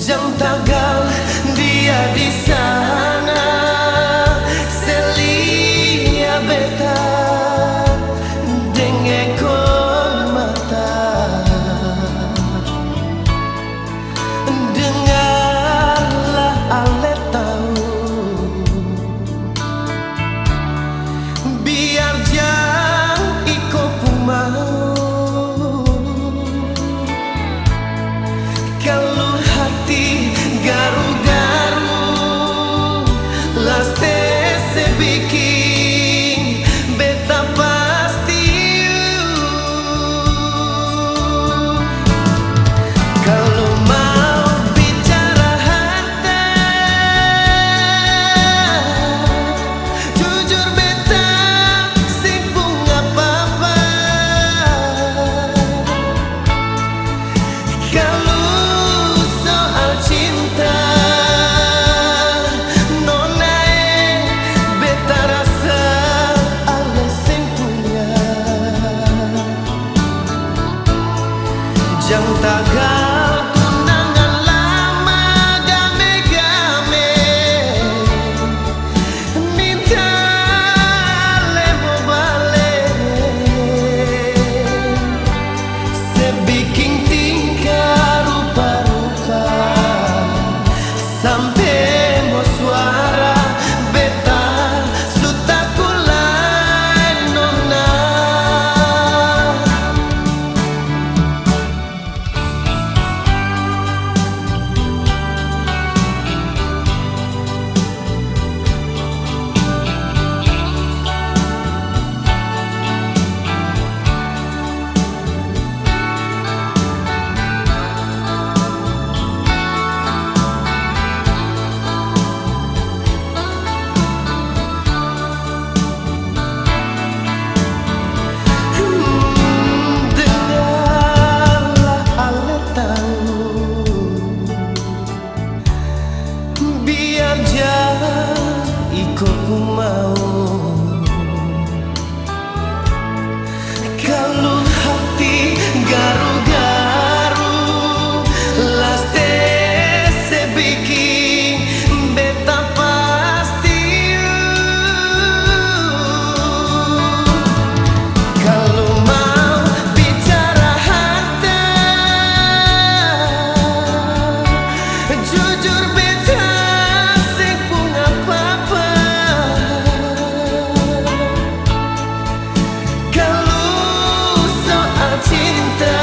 Jam tagal dia di sana, selia beta dengekon mata. Dengarlah ale tahu, biar jang iko pumau. Kalau hati garu-garu laste sebikin beta pasti. Kalau mau bicara harta, jujur beta sibuk apa-apa. Kalau cinta nona beta rasa ale sing punya. Jang tagal tunangan lama game-game, minta ale mau balik. Sebikin tingkah rupa-rupa sampai mau suara beta suta kulai nona. Biar jah ikut ku mau. Kalau hati garu-garu laste sebikin beta pasti. Kalau mau bicara harta, jujur beta cinta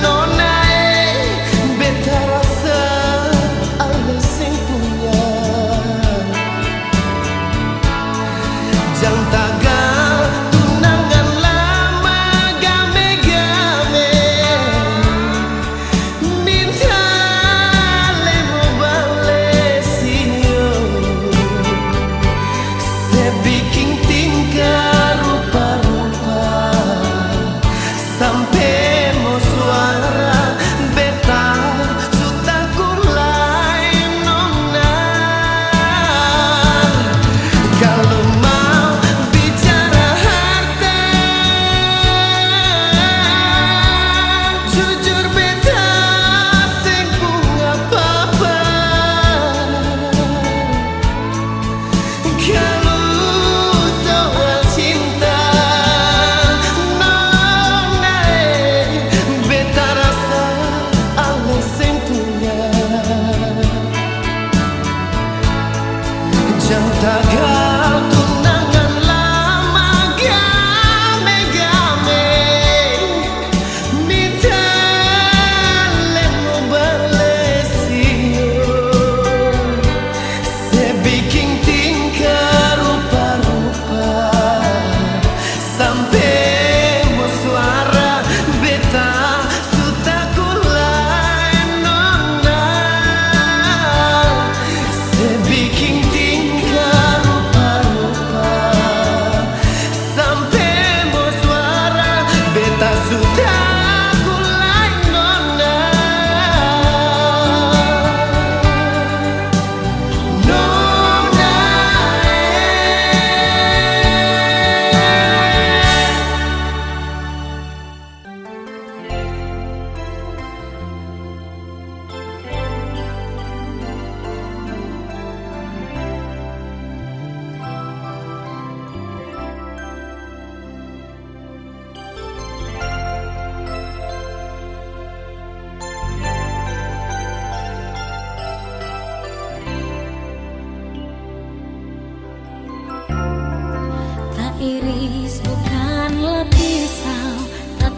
nona beta rasa ale sing punya. Jang tagal tunangan lama game-game, minta ale mau balik sinyo. Sebikin tingkah rupa-rupa sampai mau suara beta suta kulai nona. Kalau mau bicara harta, jujur beta sing punya apa-apa. Kalau soal cinta nona beta rasa ale sing punya. Jam tagal tunangan lama game-game, minta ale mau balik sinyo. Sebikin tingkah rupa-rupa sampai mau suara beta suta kulai nona.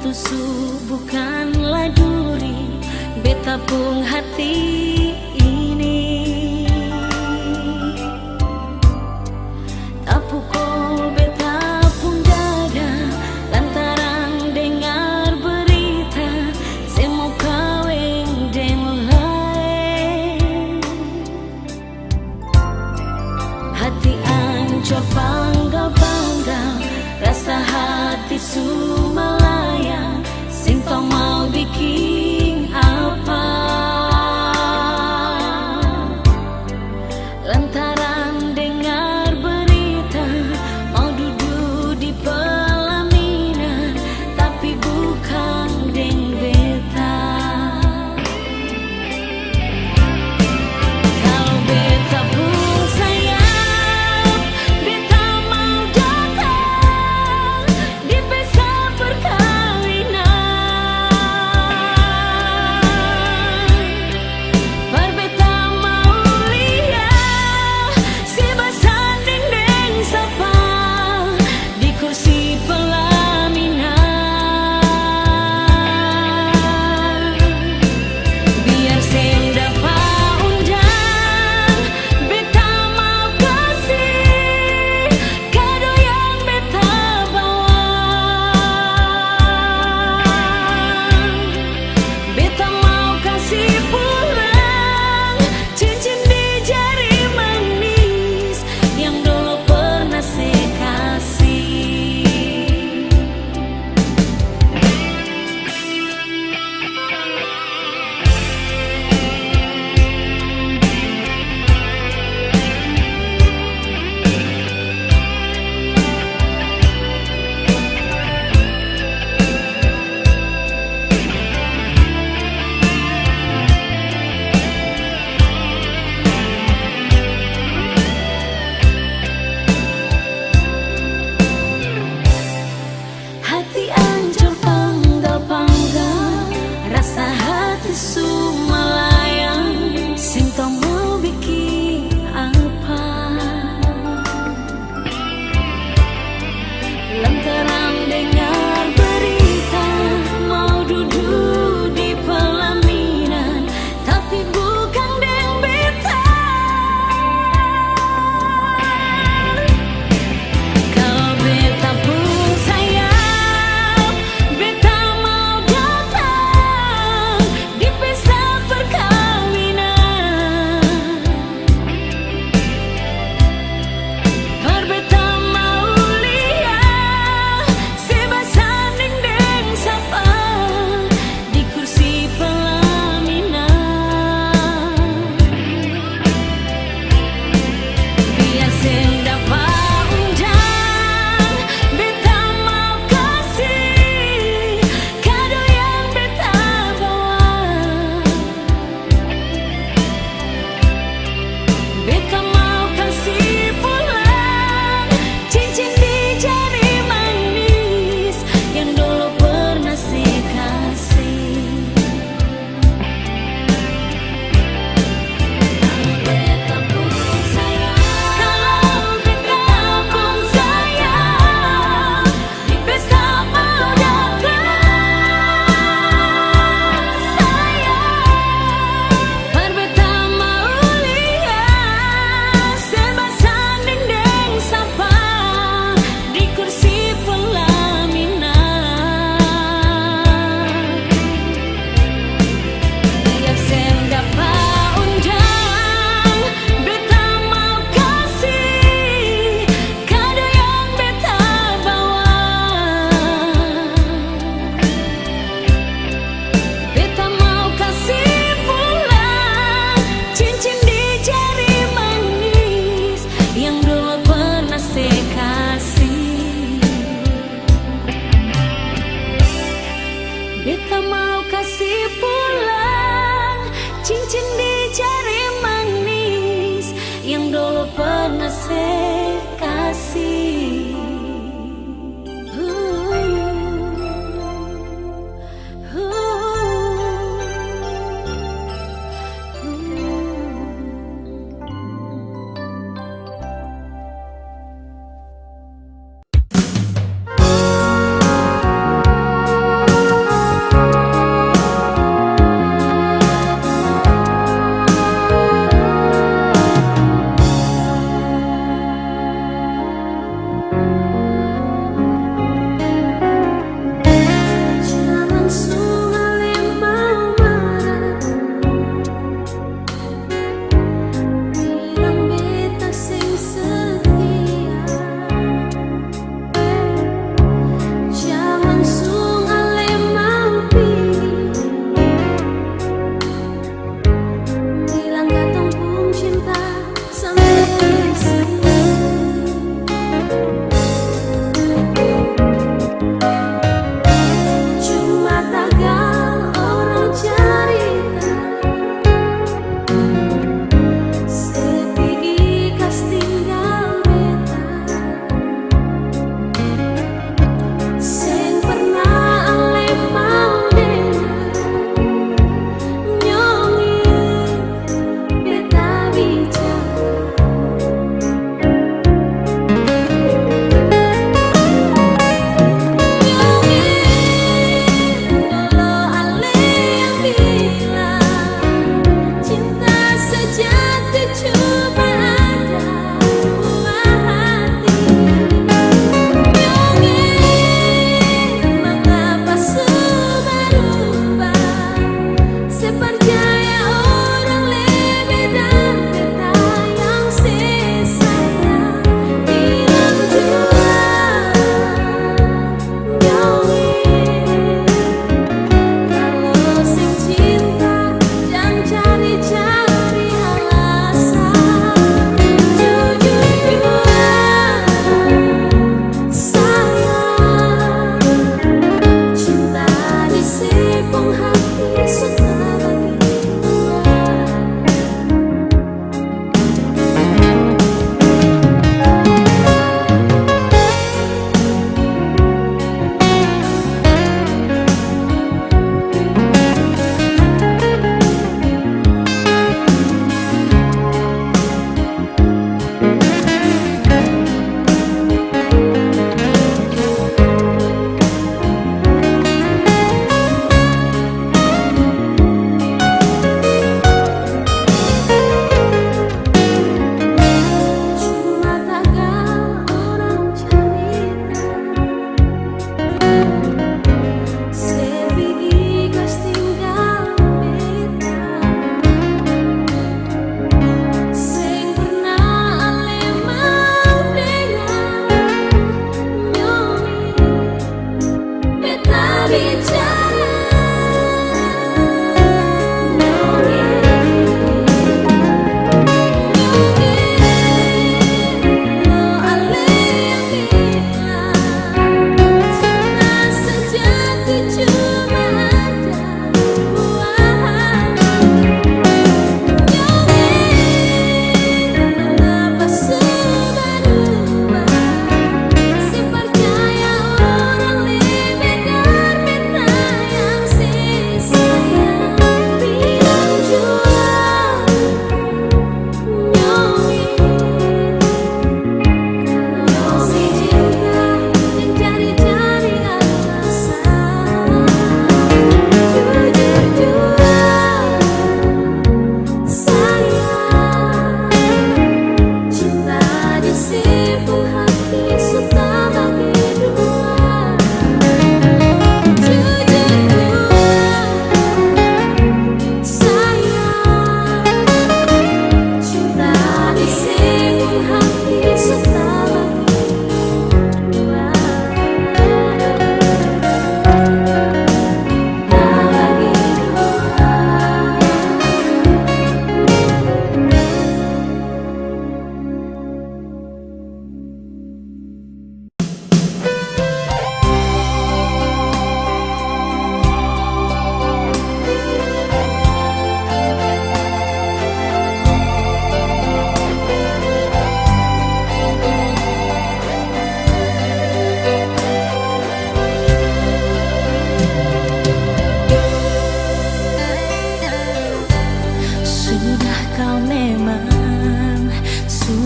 tusu bukanlah duri, betapung hati ini. Tak pukul betapung dada lantaran dengar berita semu kawin den lain. Hati ancur bangga-bangga, rasa hati sumalaya, sing tau mau bikin apa.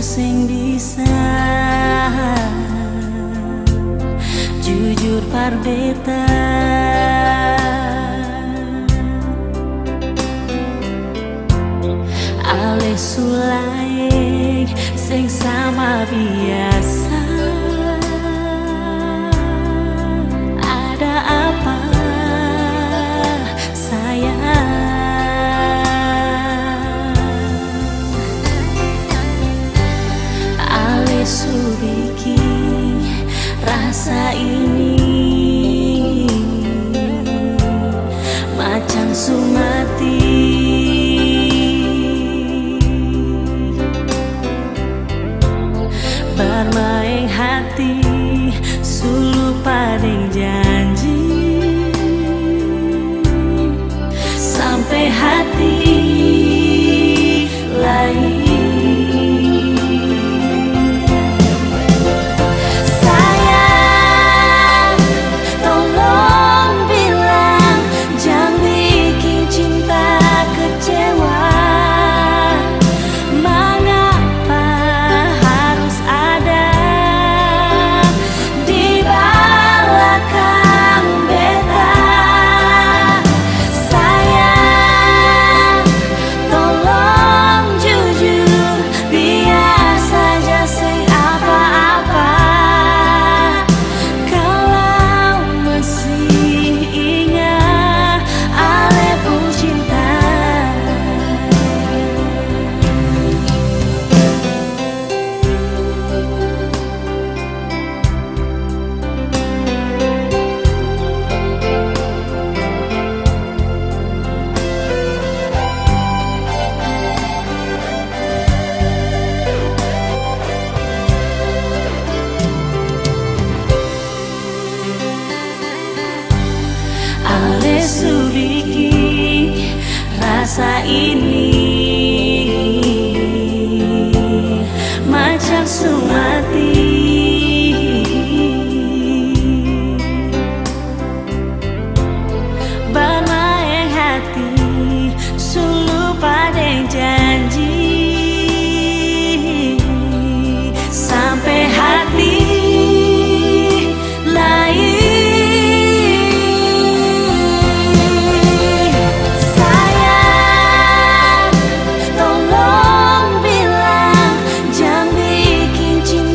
sing bisa jujur parbeta alih sulaing sing sama biasa. Ada apa sayang? Alih subiki rasa ini macam sumati bermain hati sulu padeng janji sampai hati lain. Sayang, tolong bilang jangan bikin cinta kecewa. Mengapa harus ada di belakang beta? Sayang, tolong jujur, biar saja sing apa-apa. Kalau masih ingat ale pun cinta. Ale subiki rasa ini macam sumati bermain hati sulu padeng janji sampai hati lain. Sayang, tolong bilang jangan bikin cinta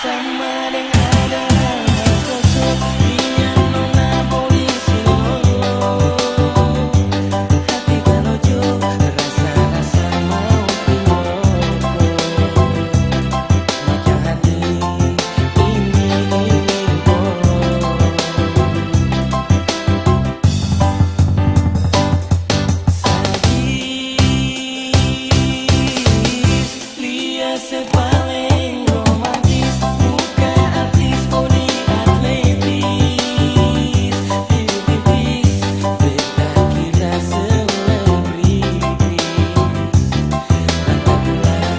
sama deng ada sosok dia nona polisi lolo. Hati kalojo rasa-rasa mau pinoko. Macam hati ini Sadis Lia sepaling romantis. Muka artis body atletis. Tipis beta kira selebritis. Tanpa gelar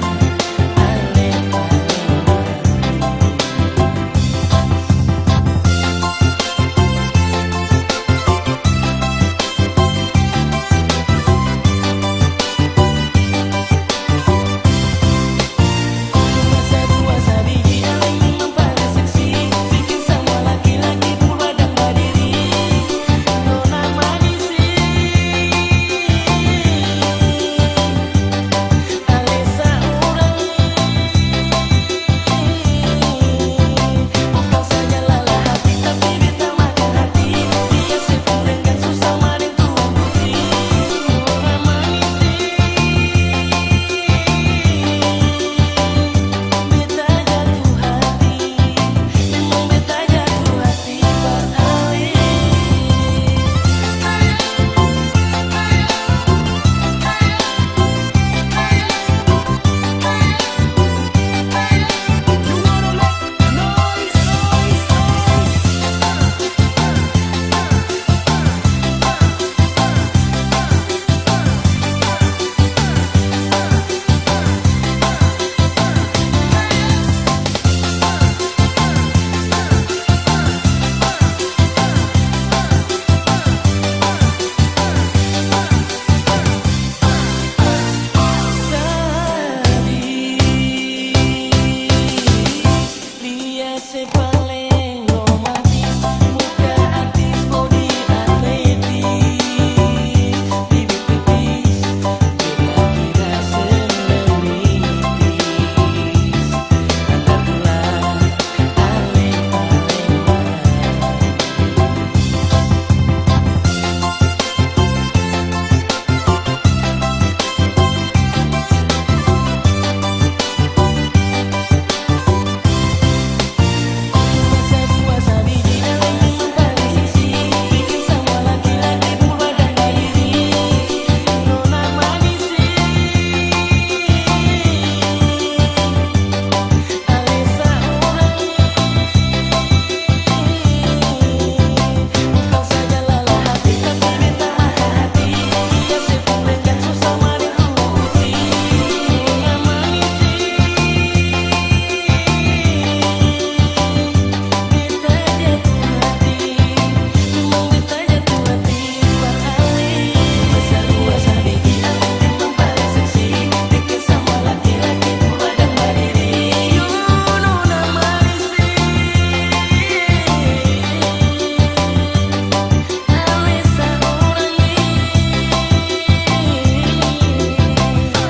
masa tua sabiji aling memang pada seksi. Bikin semua laki-laki purba dan berdiri. Nona manisi Alesa urangi. Bukan saja lala hati tapi beta makan hati. Dia sepung dengan susah maring tuan putih. Nona manisi beta jatuh hati. Memang beta jatuh hati beralih. Dia sepaling romantis. Muka artis body atletis. Bibit tipis beta kira selebritis. Antar bulan masa tua sabiji aling memang pada seksi. Bikin semua laki-laki purba dan berdiri. Nona manisi Alesa urangi. Bukan saja lala hati tapi beta makan hati. Dia sepung dengan susah maring tuan putih. Nona manisi beta jatuh hati. Memang beta jatuh hati beralih. Masa tua sabiji aling memang pada seksi. Bikin semua laki-laki purba dan berdiri. Nona manisi Alesa urangi.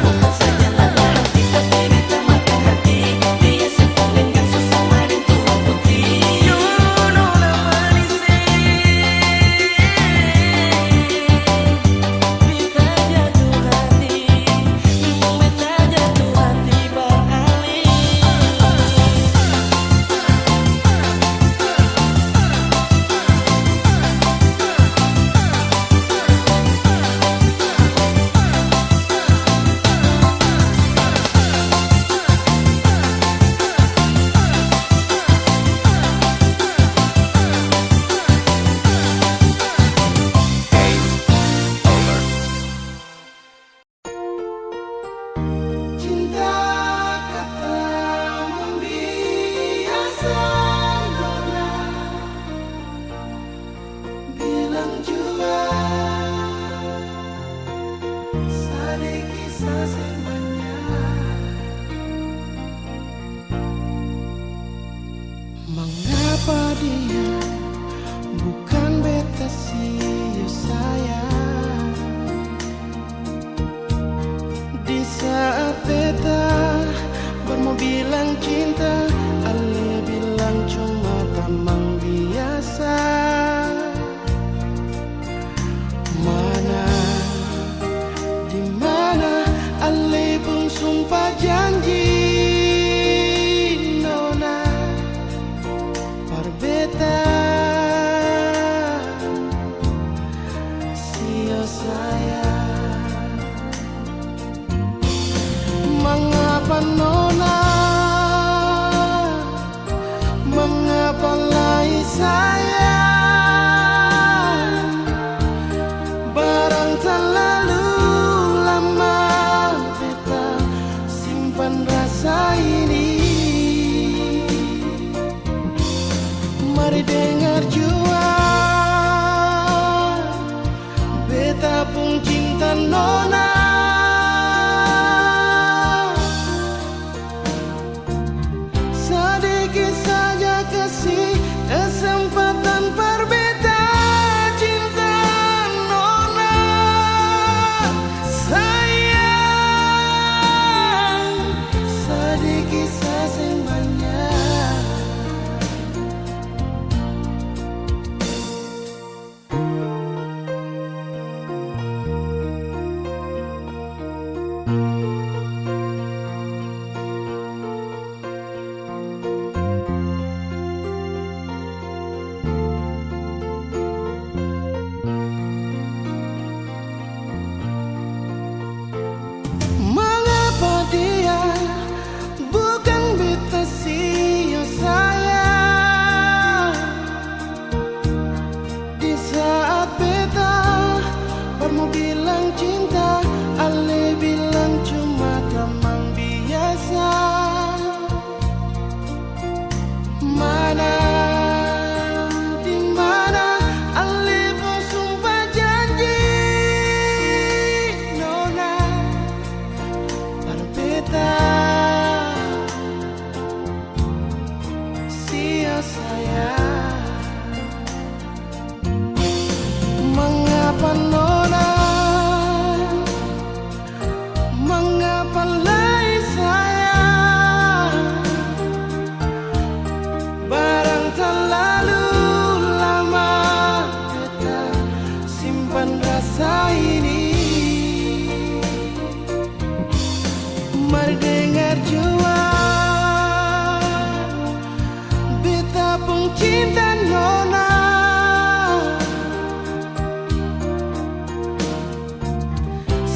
Bukan saja lala hati tapi beta makan hati. Dia sepung dengan susah maring tuan putih. Nona manisi beta jatuh hati. Memang beta jatuh hati beralih. Cinta kata membiasa nona. Bilang juga sadek kisah semuanya. Mengapa dia bukan beta sih sayang? Di saat beta bermobilan cinta, Mari dengar jua, beta pun cinta nona. Sedikit saja kasih kesempatan berbeda cinta nona. Sayang, sedikit saja banyak. Mengapa dia bukan beta sio sayang? Di saat beta baru bilang cinta, ale bilang cuma teman biasa. Mana di mana ale pun sumpah janji nona. Berbeda sia sayang. Mengapa nona, mengapa lagi sayang? Barang terlalu lama beta simpan rasa ini. Mari dengar jua, beta pun cinta nona.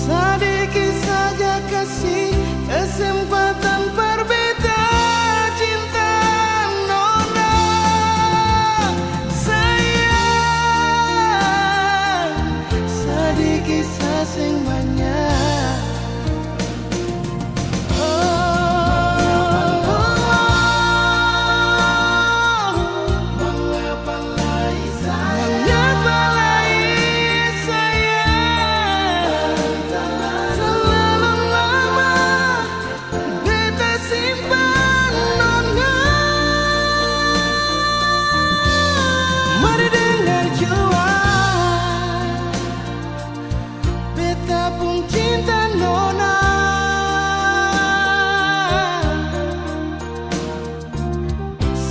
Sedikit saja kasih kesempatan berbeda cinta nona. Sayang, sedikit saja banyak. Mari dengar jua, beta pun cinta nona.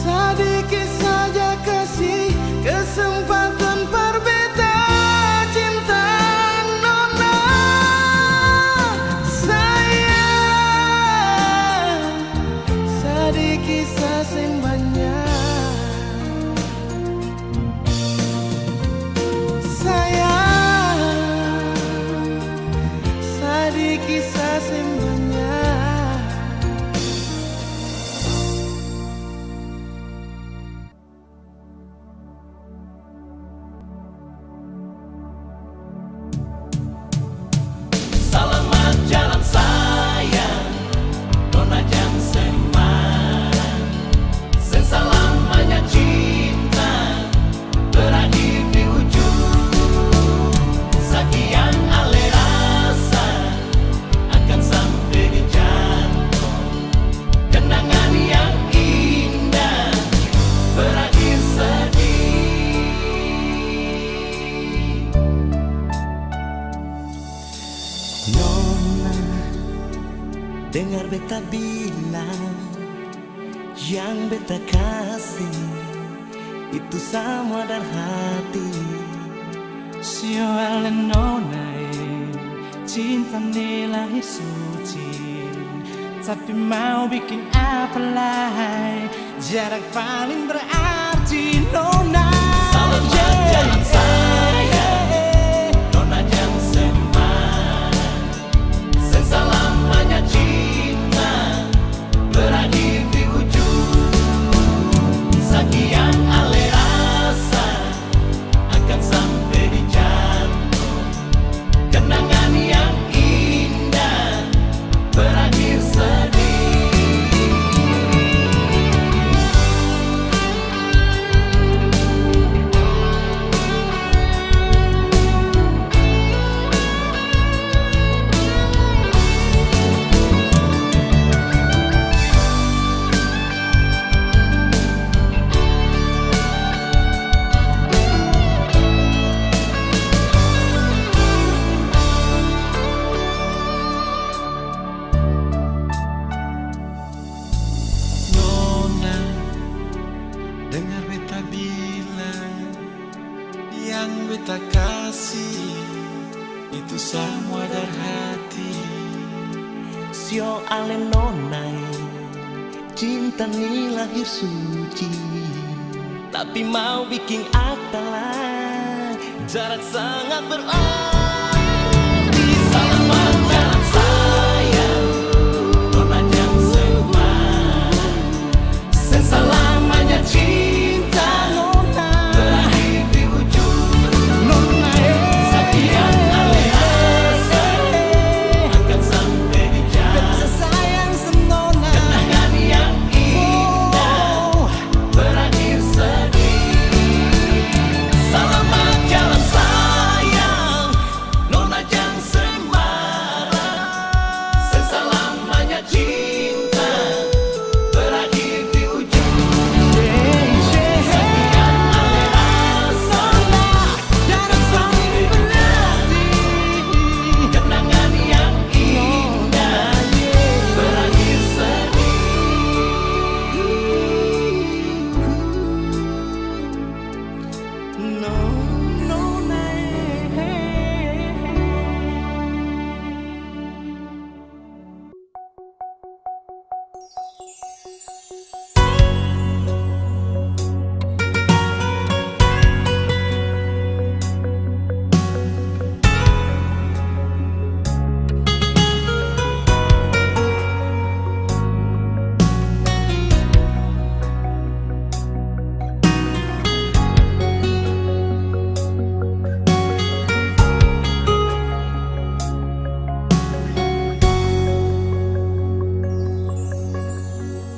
Sedikit saja kasih kesempatan berbeda cinta nona. Sayang, sedikit saja banyak. Sayang, sedikit saja banyak. Selamat jalan sayang, nona jang semarang. Selamanya cinta berakhir di ujung. Sekian ale rasa akan sampai di jantung. Kenangan yang indah berakhir sedih. Nona, dengar beta bilang, yang beta kasih itu sama dari hati. Sio ale nona, cinta ni lahir suci, tapi mau bikin apa lagi, jarak paling berarti nona. Selamat jalan sayang, nona jang semarang. Selamanya cinta berakhir di ujung. Sekian ale rasa akan sampai di jantung. Kenangan yang indah berakhir sedih. beta kasih itu semua dari hati. Sio ale nonai, cinta ni lahir suci, tapi mau bikin apalah, jarak sangat berarti. Selamat jalan sayang, nona jang seman, selamanya cinta nona berakhir di ujung. Nona sekian aleasa akan sampai di jalan sayang senona, kenangan yang indah berakhir sedih. Selamat jalan sayang, nona jang semarang, selamanya cinta berakhir di ujung. Sekian aleasa akan sampai di jalan, kenangan yang indah berakhir sedih. No, no, no.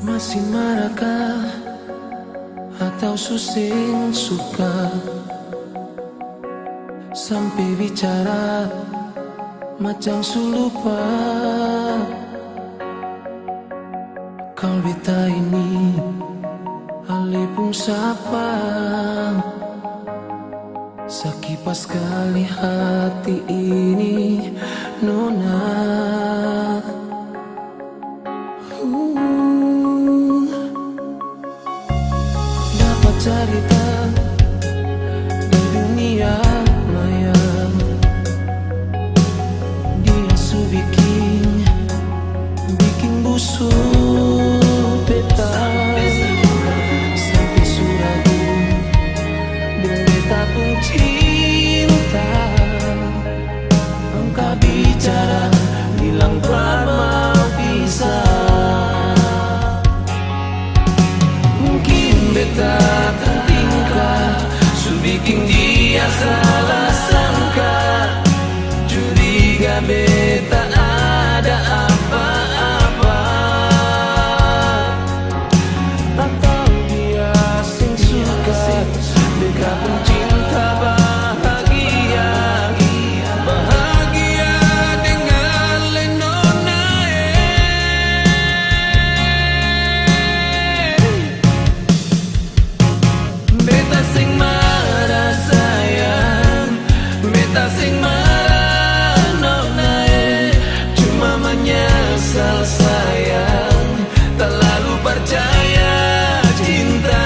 Masih marahkah atau susing suka sampai bicara macam sulupa. Kau beta ini ale pun sapa, sekipas kali hati ini nona. Dapat cerita di dunia maya, dia su bikin busuk beta, sampai suragu beta pun cinta. Engkau bicara bilang mau bisa, mungkin beta tertingkah su bikin dia salah sangka, curiga beta ada apa-apa, atau dia sing suka beta pun cinta bahagia, bahagia dengan lenona. Beta sing marah sayang, beta sing marah nona, cuma menyesal sayang, terlalu percaya cinta.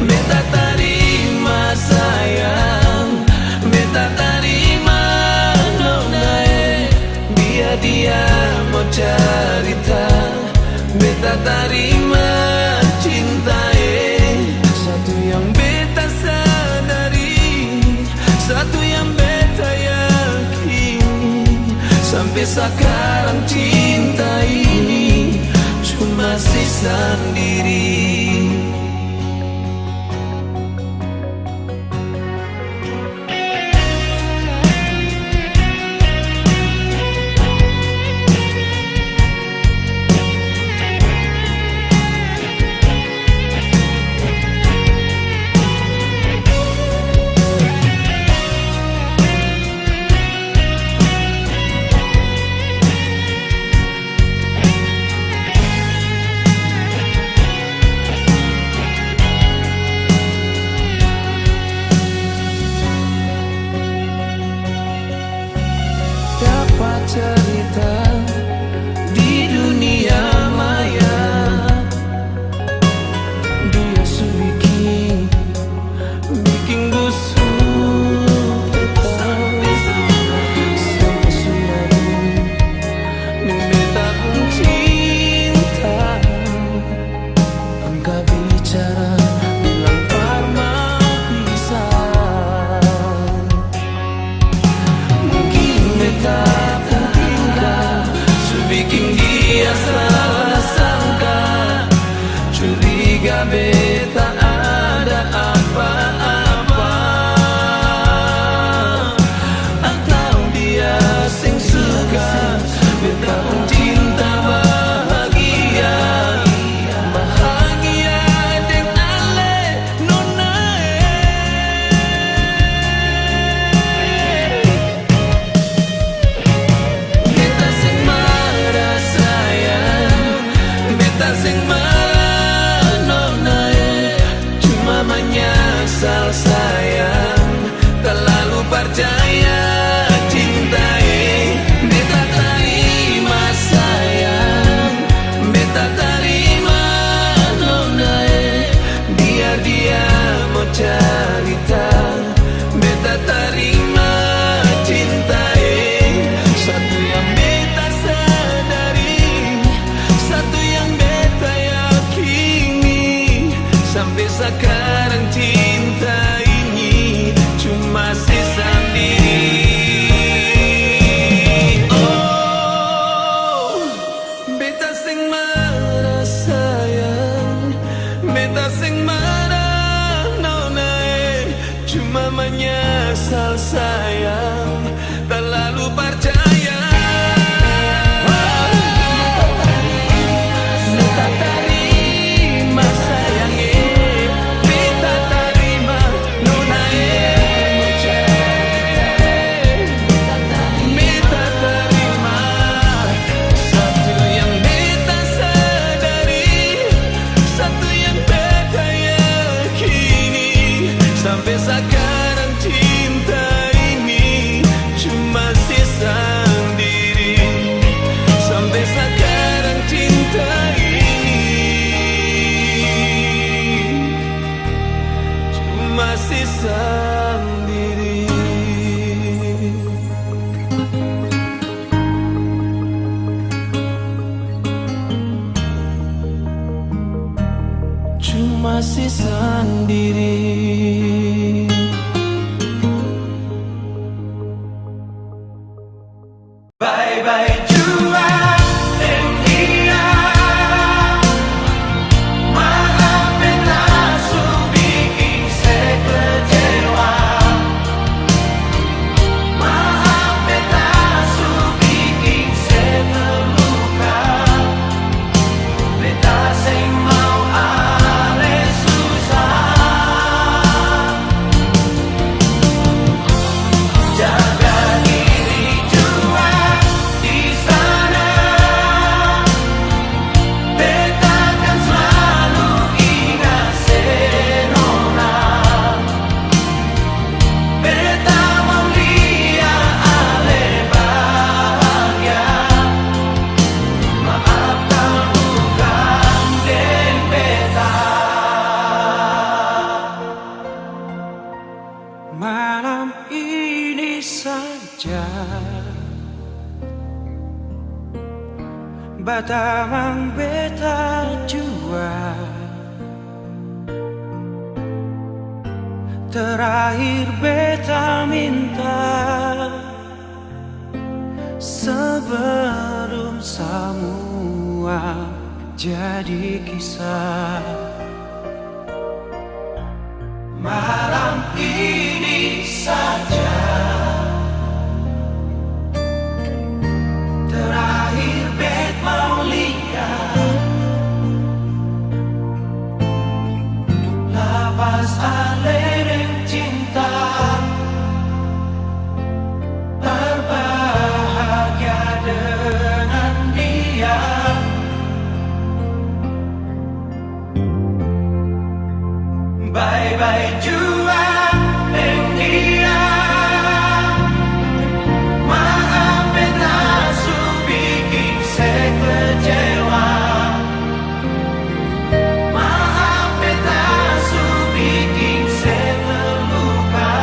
Beta terima sayang, beta terima nona, biar dia mau cerita, beta terima cinta. Satu yang beta sadari, satu yang beta yakini, sampai sekarang cinta ini cuma si sendiri. beta ada apa-apa, atau dia sing suka beta cinta bahagia, bahagia deng ale nona. Beta sing marah sayang, beta sing marah nona, cuma menyesal sayang, terlalu percaya cintai. Beta terima sayang, beta terima nona, biar dia mau cerita. Beta terima cintai. Satu yang beta sadari, satu yang beta yakini, sampai sekarang cinta ini cuma sisa diri. Oh, beta sing marah sayang, beta sing marah nona, cuma menyesal sayang, terlalu percaya. Beta terima sayang, beta terima nona, beta terima. Satu yang beta sadari, satu yang beta yakini, sampai sekarang cinta ini cuma sisa diri. Sampai sekarang cinta ini cuma sisa diri. Cuma sisa diri. Bye-bye jua deng dia, maaf beta su bikin se kecewa, maaf beta su bikin se terluka. Beta sing mau ale susah, jaga diri jua di sana. Beta kan selalu ingat senona, beta mau lihat ale bahagia. Maafkan bukan den beta. Malam ini saja batamang beta jua, terakhir beta minta sebelum semua jadi kisah. Malam ini saja terakhir bet mau lihat lapas alereng cinta, berbahagia dengan dia. Bye-bye jua deng dia, maaf beta su bikin se kecewa, maaf beta su bikin se terluka.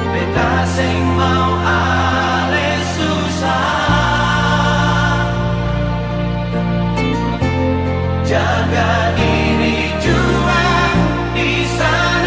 Beta sing mau ale susah, jaga diri jua di sana.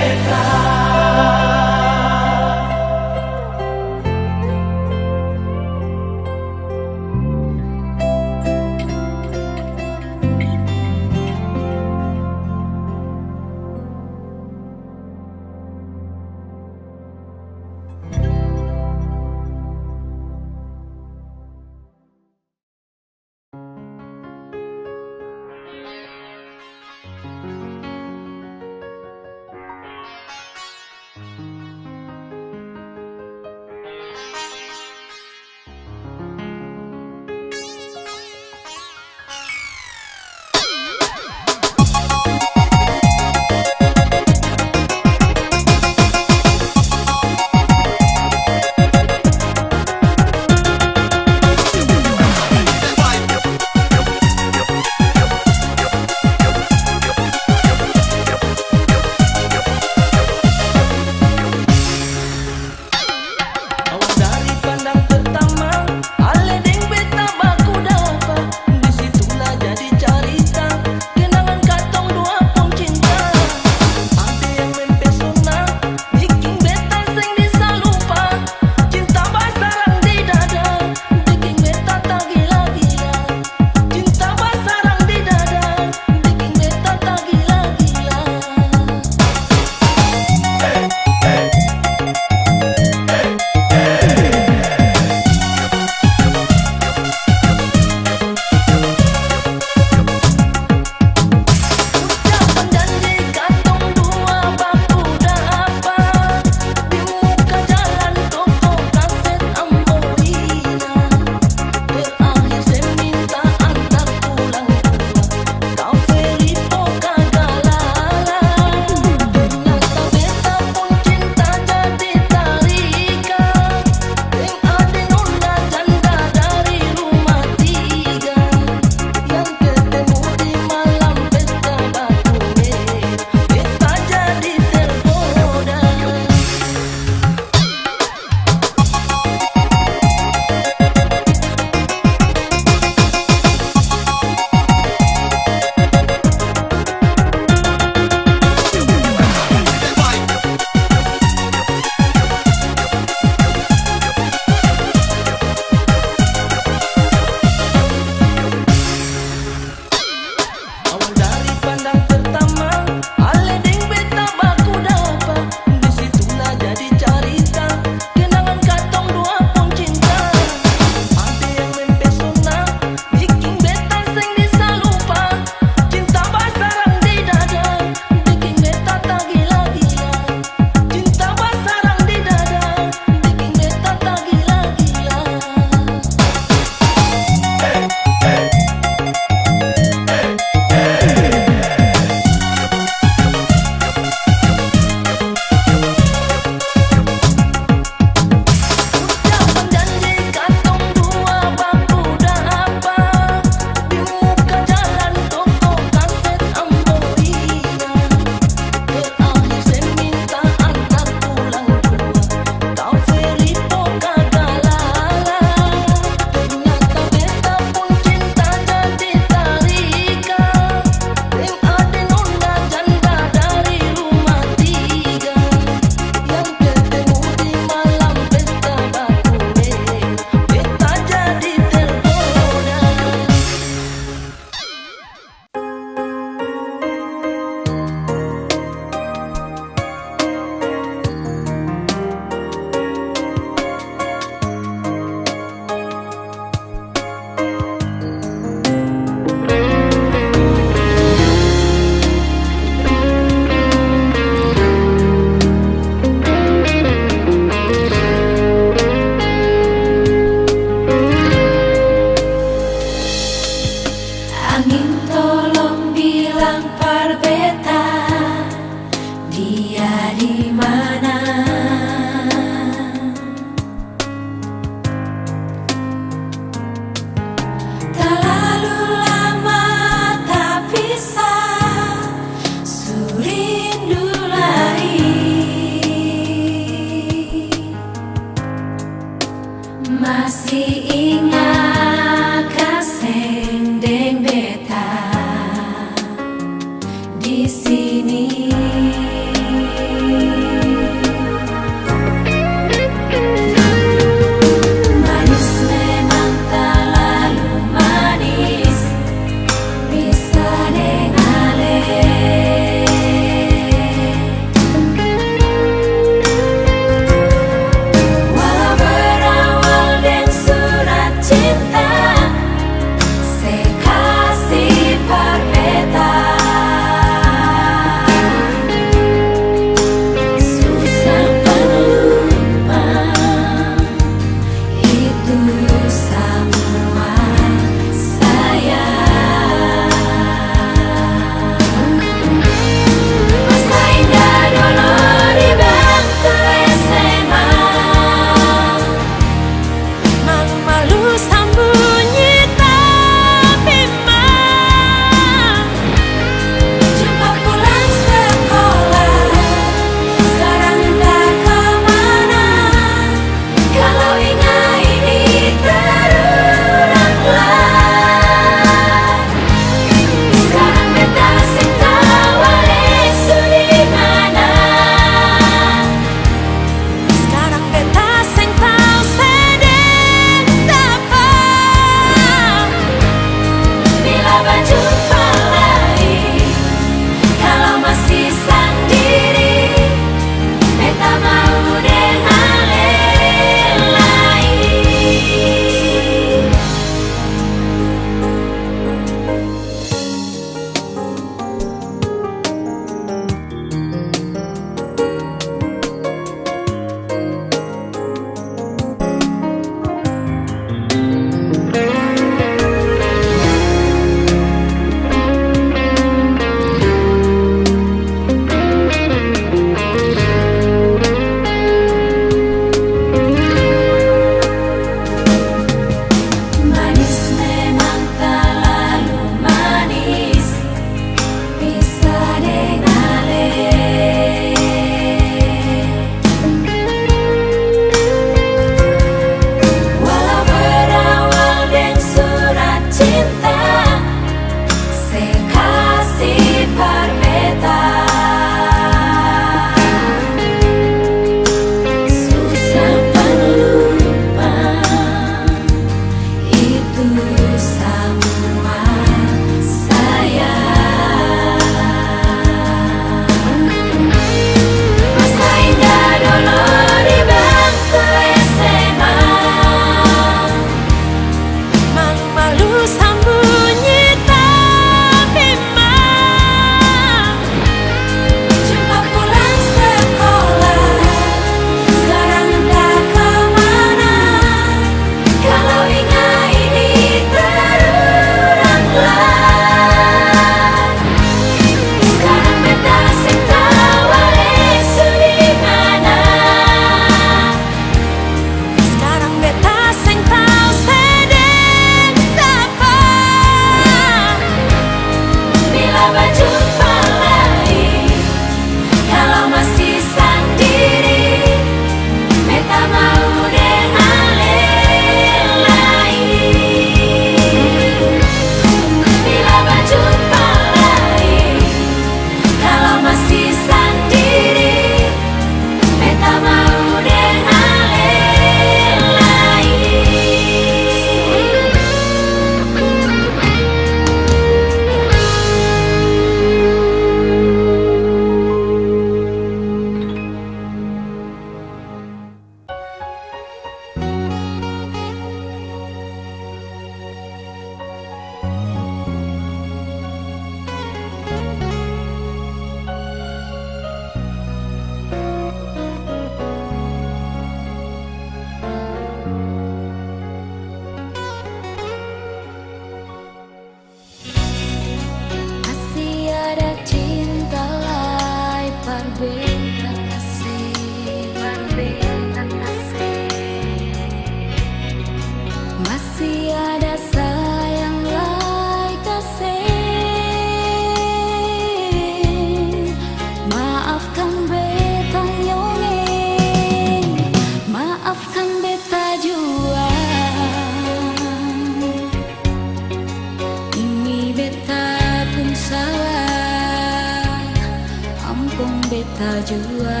beta jua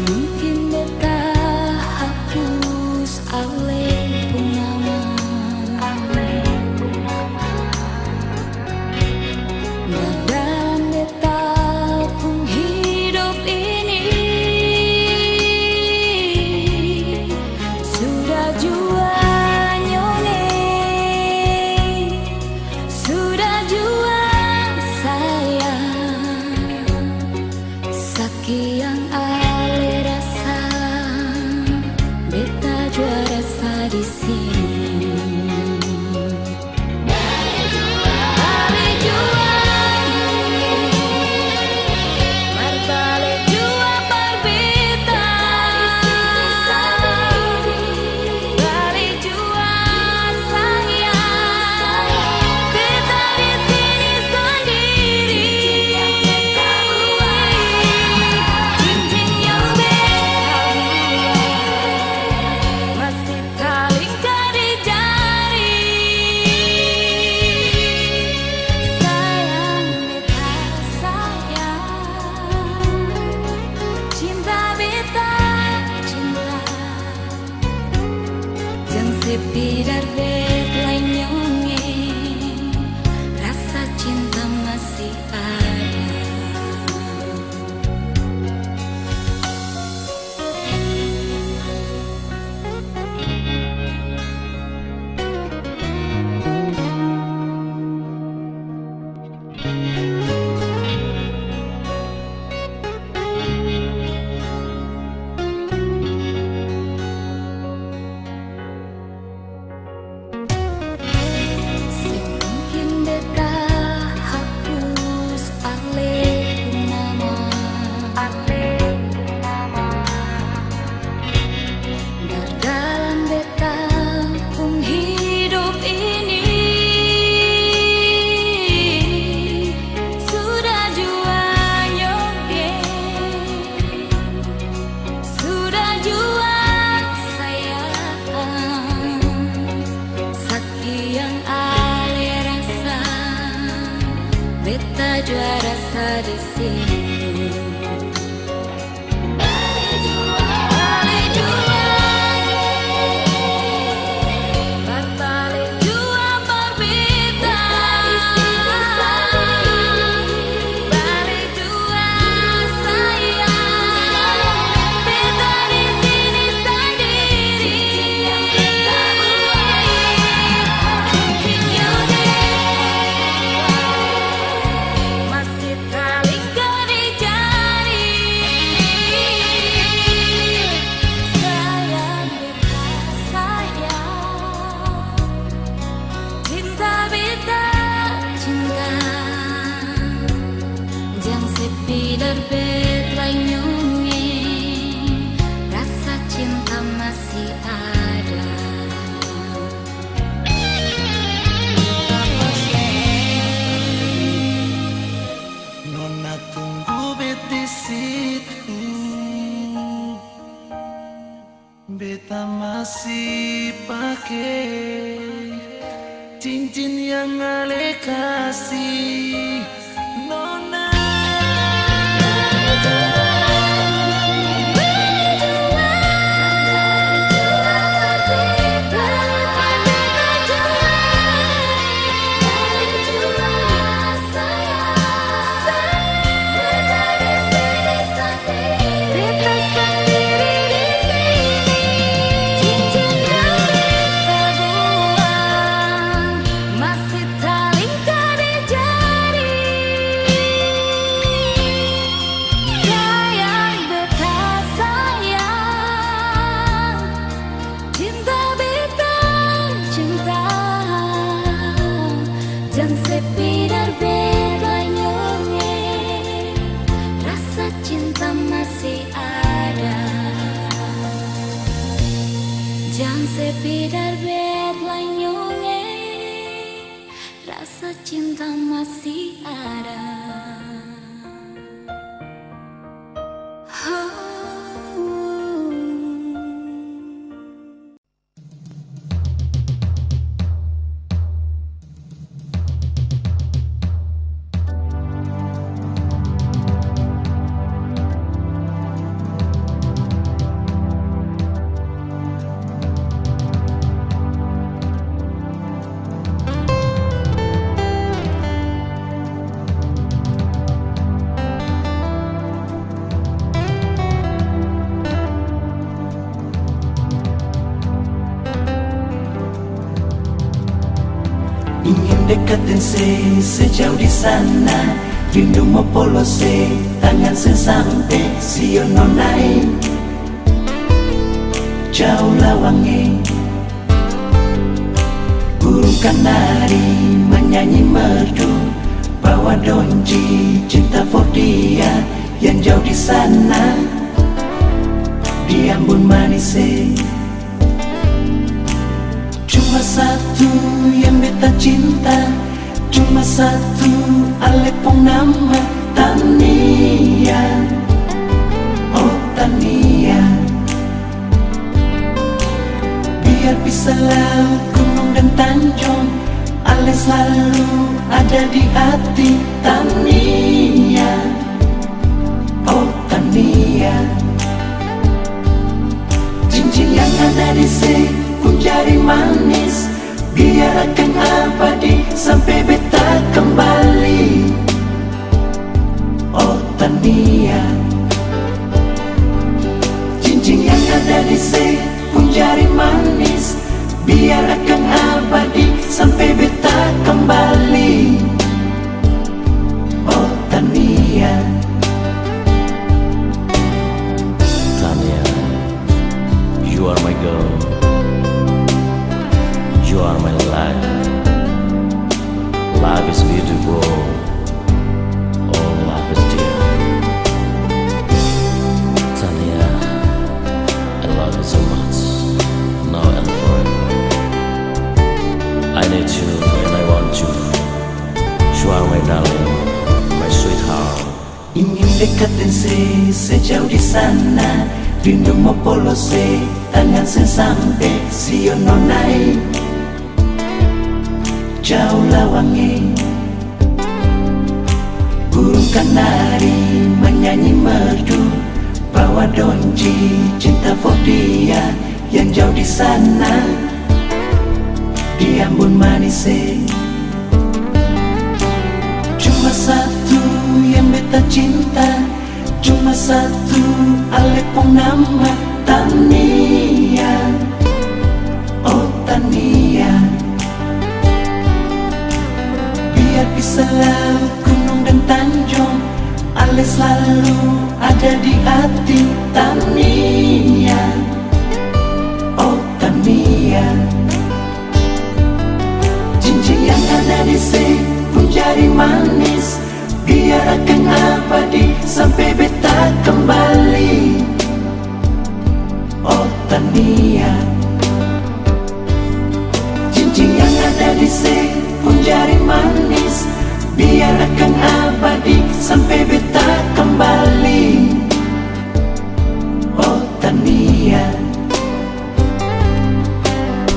mungkin beta hapus ale pengalaman dalam beta pun hidup ini sudah jua nyone, sudah jua sayang, sakian ale rasa beta jua rasa di sini. Balik jua, balik jua berbeda. Balik jua sayang, beta di sini sendiri. Cincin yang beta masih terlingkar di jari. Sayang beta sayang, cinta beta cinta, jangan sepi dari lain nyonge, rasa cinta masih ada. Mungkin beta hapus ale nama, dalam beta pun hidup ini sudah jua nyoge, sudah jua sayang, sakian ale rasa beta jua rasa di sini. Balik jua, balik jua berbeda. Balik jua sayang, beta di sini sendiri. Cincin yang masih terlingkar di jari. Sayang beta sayang, cinta beta cinta, jangan sepi dari lain nyonge, rasa cinta masih ada. Nona tunggu bet di situ, beta masih pakai cincin yang ale kasih. Nona Beta sendiri di sini, cincin yang beta buang masih terlingkar di jari. Sayang beta sayang, cinta beta cinta, jangan sepi dari beta nyonge, rasa cinta masih ada. Jangan sepi dari beta nyonge, rasa cinta masih ada. dekatin sejauh di sana, rindu mau polose tangan sampai sio nonai jauh lawangi. Burung kanari menyanyi merdu, bawa donji cinta for dia yang jauh di sana, di ambun manise. Cuma satu yang beta cinta, cuma satu alepong nama Tania. Oh Tania, biar bisa laut, gunung dan tanjung, Ale selalu ada di hati Tania. Oh Tania, cincin yang ada di pun jari manis, biar akan abadi sampai beta kembali. Oh Tania, cincin yang ada di pun jari manis, biar akan abadi sampai beta kembali. Oh Tania, Tania, you are my girl, you are my life. Life is beautiful, oh life is dear. Tania, I love you so much, now and forever. I need you and I want you. You are my darling, my sweetheart. ingin dekatin sejauh di sana, rindu mau polose tangan sampai sio nonai jauh lawangi. Burung kanari menyanyi merdu, bawa donji cinta for dia yang jauh di sana, di ambun manise. Cuma satu yang beta cinta, cuma satu alepong nama Tania. Oh Tania, biar bisa laut, gunung dan tanjung, Ale selalu ada di hati Tania. Oh Tania, cincin yang ada di pun jari manis, biar akan abadi sampai beta kembali. Oh Tania, cincin yang ada di pun jari manis, biar akan abadi sampai beta kembali. Oh Tania,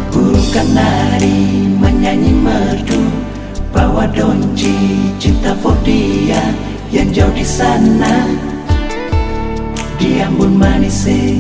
burung kanari menyanyi merdu, bawa donji cinta for dia yang jauh di sana, di ambun manise.